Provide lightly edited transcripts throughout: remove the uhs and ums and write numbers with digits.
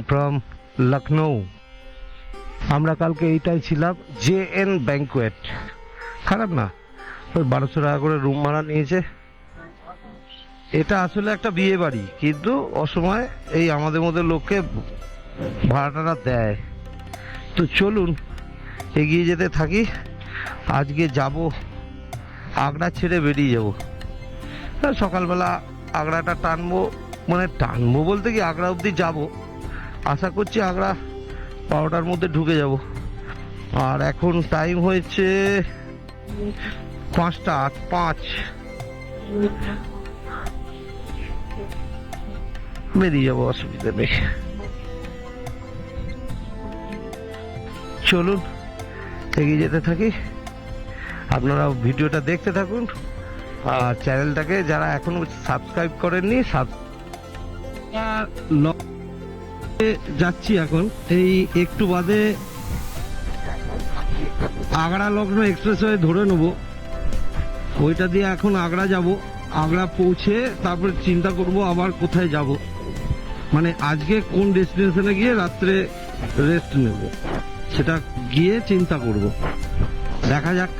From Lucknow. আমরা কালকে এইটাই ছিলাম, JN ব্যাংকুয়েট, খারাপ না, ওই 1200 টাকা করে রুম ভাড়া নিয়েছে। এটা আসলে একটা বিয়ে বাড়ি, কিন্তু অসময় এই আমাদের মধ্যে লোককে ভাড়াটা দেয়। তো চলুন এগিয়ে যেতে থাকি। আজকে যাব আগ্রা ছেড়ে বেরিয়ে যাব। সকালবেলা আগ্রাটা টানবো, মানে টানবো বলতে কি আগ্রা অবধি যাব, আশা করছি আগ্রা 12টার মধ্যে ঢুকে যাব। আর এখন টাইম হয়েছে 5টা 5, বেরিয়ে যাবো, অসুবিধা নেই। চলুন এগিয়ে যেতে থাকি, আপনারা ভিডিওটা দেখতে থাকুন। আর চ্যানেলটাকে যারা এখনো সাবস্ক্রাইব করেননি, যাচ্ছি এখন এই একটু বাদে আগ্রা লখনৌ এক্সপ্রেসওয়ে ধরে নেব, ওইটা দিয়ে এখন আগ্রা যাব। আগ্রা পৌঁছে তারপরে চিন্তা করব আবার কোথায় যাব, মানে আজকে কোন ডেস্টিনেশনে গিয়ে রাত্রে রেস্ট নেব, সেটা গিয়ে চিন্তা করব, দেখা যাক।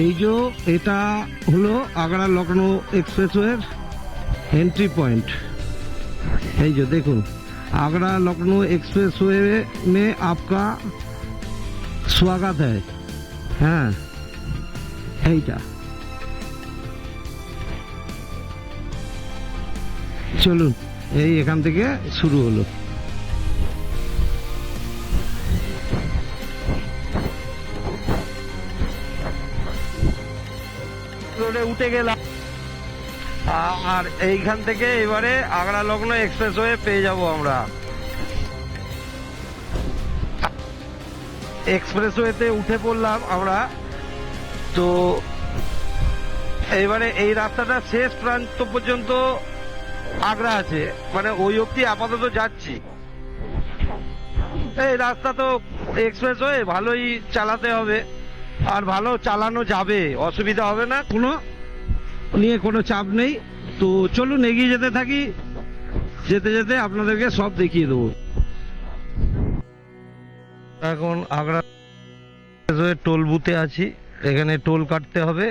এই যে এটা হলো Agra Lucknow expressway entry point. এই যে দেখুন, आगरा लखनऊ एक्सप्रेसवे में आपका स्वागत है। হ্যাঁ এইটা, চলুন এই এখান থেকে শুরু হলো। রোডে উঠে গেলাম, আর এইখান থেকে এবারে আগ্রা লখনৌ এক্সপ্রেসওয়ে পেয়ে যাব আমরা। এক্সপ্রেসওয়েতে উঠে পড়লাম আমরা। তো এইবারে এই রাস্তাটা শেষ প্রান্ত পর্যন্ত আগ্রা আছে, মানে ওই অবধি আপাতত যাচ্ছি। এই রাস্তা তো এক্সপ্রেসওয়ে, ভালোই চালাতে হবে, আর ভালো চালানো যাবে, অসুবিধা হবে না, কোনো নিয়ে কোনো চাপ নেই। তো চলুন এগিয়ে যেতে থাকি, যেতে যেতে আপনাদেরকে সব দেখিয়ে দেবো। এখন আগ্রা টোল বুথে আছি, এখানে টোল কাটতে হবে।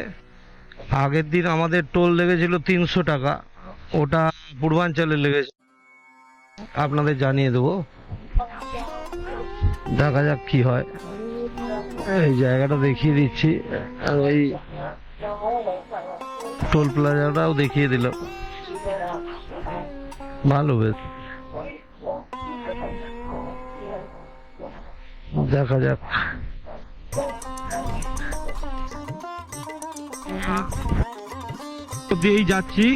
আগের দিন আমাদের টোল লেগেছিল 300 টাকা, ওটা পূর্বাঞ্চলে লেগেছে, আপনাদের জানিয়ে দেবো, দেখা যাক কি হয়। এই জায়গাটা দেখিয়ে দিচ্ছি, আর ওই টোল প্লাজাটাও দেখিয়ে দিল, ভালো বেশ, দেখা যাক। দিয়েই যাচ্ছি,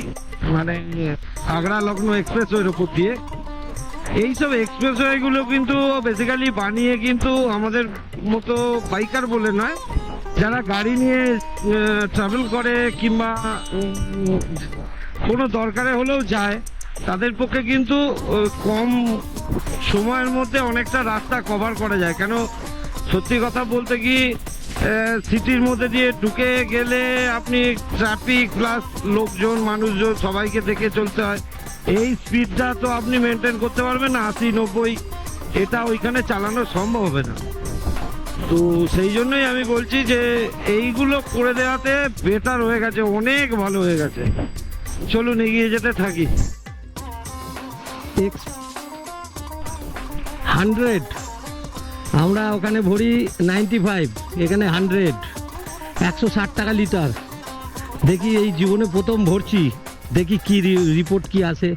মানে আগ্রা লখনৌ এক্সপ্রেসওয়ের উপর দিয়ে। এইসব এক্সপ্রেসওয়ে গুলো কিন্তু বেসিক্যালি বানিয়ে কিন্তু আমাদের মতো বাইকার বলে নয়, যারা গাড়ি নিয়ে ট্রাভেল করে কিংবা কোনো দরকারে হলেও যায়, তাদের পক্ষে কিন্তু কম সময়ের মধ্যে অনেকটা রাস্তা কভার করা যায়। কেন সত্যি কথা বলতে কি, সিটির মধ্যে দিয়ে ঢুকে গেলে আপনি ট্রাফিক প্লাস লোকজন মানুষজন সবাইকে দেখে চলতে হয়, এই স্পিডটা তো আপনি মেনটেন করতে পারবেন না 80-90, এটা ওইখানে চালানো সম্ভব হবে না। তো সেই জন্যই আমি বলছি যে এইগুলো করে দেওয়াতে বেটার হয়ে গেছে, অনেক ভালো হয়ে গেছে। চলুন এগিয়ে যেতে থাকি। 100 আমরা ওখানে ভরি 95, এখানে 100, 160 টাকা লিটার। দেখি এই জীবনে প্রথম ভরছি, দেখি কি রিপোর্ট কি আসে,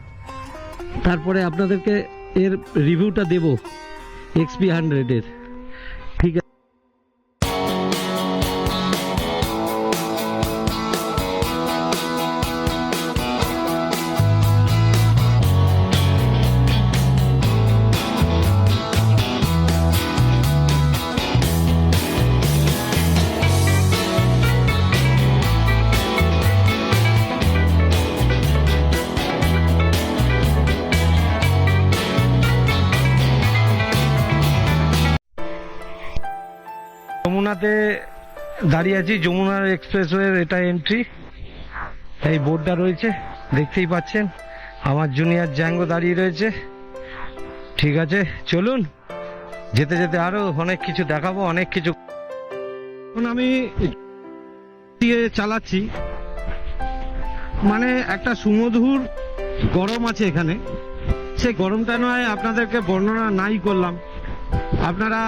তারপরে আপনাদেরকে এর রিভিউটা দেব XP 100-এর। ঠিক আছে, যমুনাতে দাঁড়িয়ে আছি। যমুনা এক্সপ্রেসওয়ের এটা এন্ট্রি, এই বোর্ডটা রয়েছে দেখতেই পাচ্ছেন। আমার জুনিয়র জ্যাঙ্গো দাঁড়িয়ে রয়েছে। ঠিক আছে, চলুন যেতে যেতে আরো অনেক কিছু দেখাবো, অনেক কিছু। এখন আমি চালাচ্ছি, মানে একটা সুমধুর গরম আছে এখানে। সেই গরমটা নয় আপনাদেরকে বর্ণনা নাই করলাম, আপনারা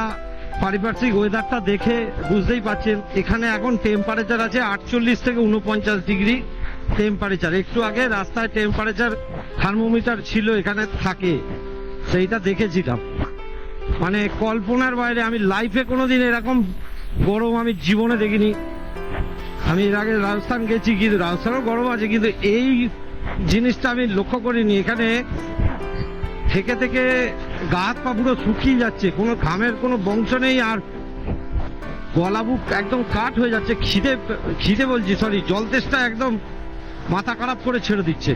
পারিপার্শ্বিক ওয়েদারটা দেখে বুঝতেই পাচ্ছেন। এখানে এখন টেম্পারেচার আছে 48 থেকে 49 ডিগ্রি টেম্পারেচার। একটু আগে রাস্তায় টেম্পারেচার থার্মোমিটার ছিল, এখানে থাকে, সেইটা দেখেছিলাম। মানে কল্পনার বাইরে। আমি লাইফে কোনোদিন এরকম গরম আমি জীবনে দেখিনি। আমি এর আগে রাজস্থান গেছি, কিন্তু রাজস্থানও গরম আছে, কিন্তু এই জিনিসটা আমি লক্ষ্য করিনি। এখানে থেকে থেকে গা হাত পা পুরো শুকিয়ে যাচ্ছে, কোনো ঘামের কোনো বংশ নেই, আর গলা বুক একদম কাঠ হয়ে যাচ্ছে। খিদে বলছি, সরি, জল তেষ্টা একদম মাথা খারাপ করে ছেড়ে দিচ্ছে।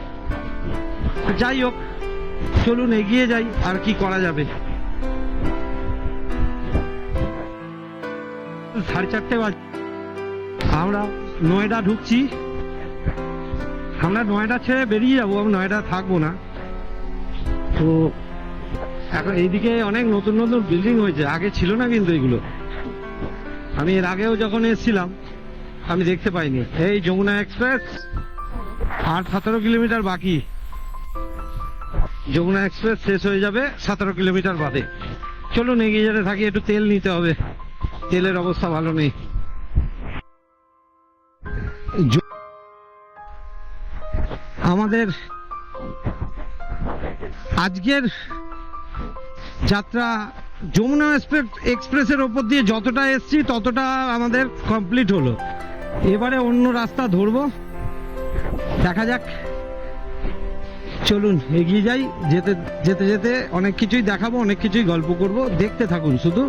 যাই হোক, চলুন এগিয়ে যাই, আর কি করা যাবে। 4:30 বাজে, আমরা নয়ডা ঢুকছি। আমরা নয়ডা ছেড়ে বেরিয়ে যাবো, আমি নয়ডা থাকবো না। তো এখন এইদিকে অনেক নতুন নতুন বিল্ডিং হয়েছে, আগে ছিল না কিন্তু এগুলো। আমি এর আগেও যখন এসেছিলাম আমি দেখতে পাইনি। এই যমুনা এক্সপ্রেস, আর 17 কিলোমিটার বাকি। যমুনা এক্সপ্রেস শেষ হয়ে যাবে 17 কিলোমিটার বাদে। চলুন এগিয়ে যেতে থাকি। একটু তেল নিতে হবে, তেলের অবস্থা ভালো নেই। আমাদের আজকের যাত্রা যমুনা এক্সপ্রেসের ওপর দিয়ে যতটা এসছি ততটা আমাদের কমপ্লিট হলো। এবারে অন্য রাস্তা ধরবো, দেখা যাক। চলুন এগিয়ে যাই। যেতে যেতে যেতে অনেক কিছুই দেখাবো, অনেক কিছুই গল্প করব, দেখতে থাকুন শুধু।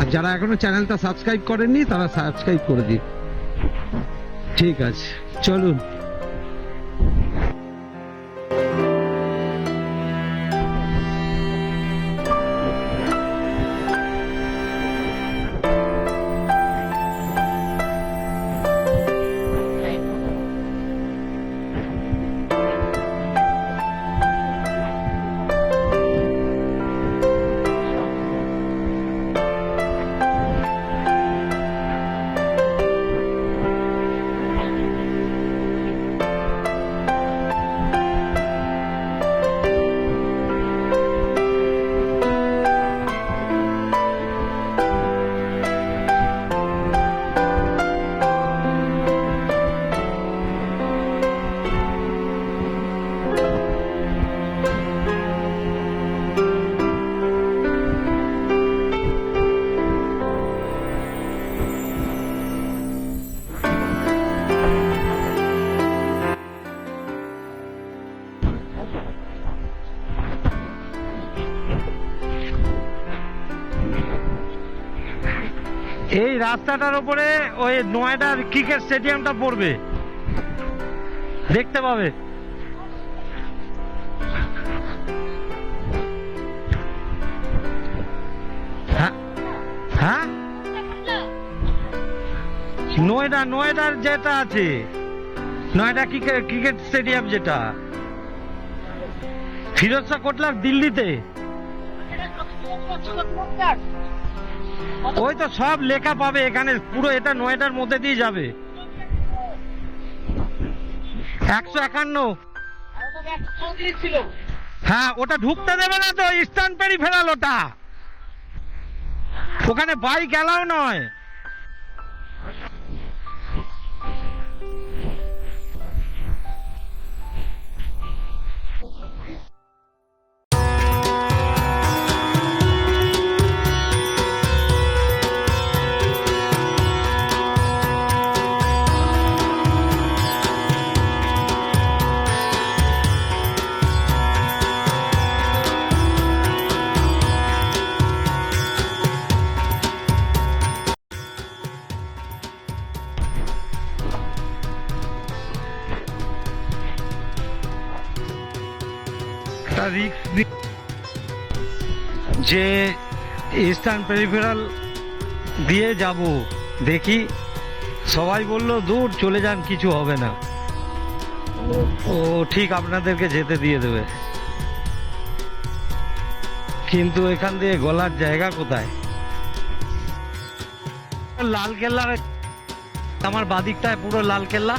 আর যারা এখনো চ্যানেলটা সাবস্ক্রাইব করেননি তারা সাবস্ক্রাইব করে দিন। ঠিক আছে, চলুন। এই রাস্তাটার উপরে ওই নয়ডার ক্রিকেট স্টেডিয়ামটা পড়বে, দেখতে পাবে। হ্যাঁ হ্যাঁ, নয়ডার যেটা আছে, নয়ডা ক্রিকেট স্টেডিয়াম, যেটা ফিরোজ শাহ কোটলার দিল্লিতে। ওই তো সব লেখা পাবে এখানে, পুরো এটা নয়ডার মধ্যে দিয়ে যাবে। 151। হ্যাঁ, ওটা ঢুকতে দেবে না তো, ইস্টার্ন পেরিফেরাল ওটা, ওখানে বাইক এলাও নয়। রিস্ক যে ইস্টার্ন পেরিফেরাল দিয়ে যাব, দেখি, সবাই বললো দূর চলে যান, কিছু হবে না। ও ঠিক আপনাদেরকে যেতে দিয়ে দেবে, কিন্তু এখান দিয়ে গলার জায়গা কোথায়? লালকেল্লার আমার বাদিকটায় পুরো লালকেল্লা,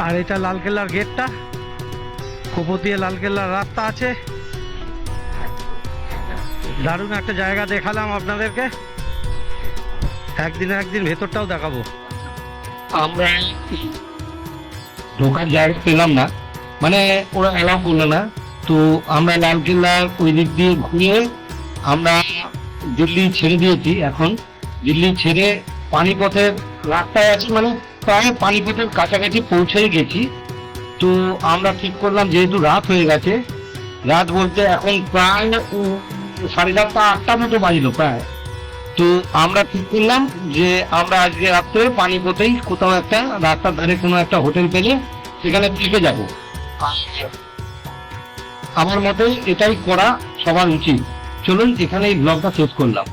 আর এটা লালকেল্লার গেটটা, কোপতিয়া লালকেল্লার রাস্তা আছে। দারুণ একটা জায়গা দেখালাম আপনাদেরকে, একদিন ভেতরটাও দেখাবো। আমরা ঢোকার জায়গা পেলাম না, মানে ওরা অ্যালাউ করলো না। তো আমরা লালকেল্লার ওই দিক দিয়ে ঘুরে আমরা দিল্লি ছেড়ে দিয়েছি। এখন দিল্লি ছেড়ে পানিপথের রাস্তায় আছি, মানে প্রায় পানিপথের কাছাকাছি পৌঁছেই গেছি। তো আমরা ঠিক করলাম, যেহেতু রাত হয়ে গেছে, রাত বলতে এখন প্রায় 7:30-8টা মতো বাজলো প্রায়। তো আমরা ঠিক করলাম যে আমরা আজকে রাত্রে পানিপথেই কোথাও একটা রাস্তার ধারে কোনো একটা হোটেল পেলে সেখানে থেকে যাব। আমার মতে এটাই করা সবার উচিত। চলুন এখানে এই ব্লগটা শেষ করলাম।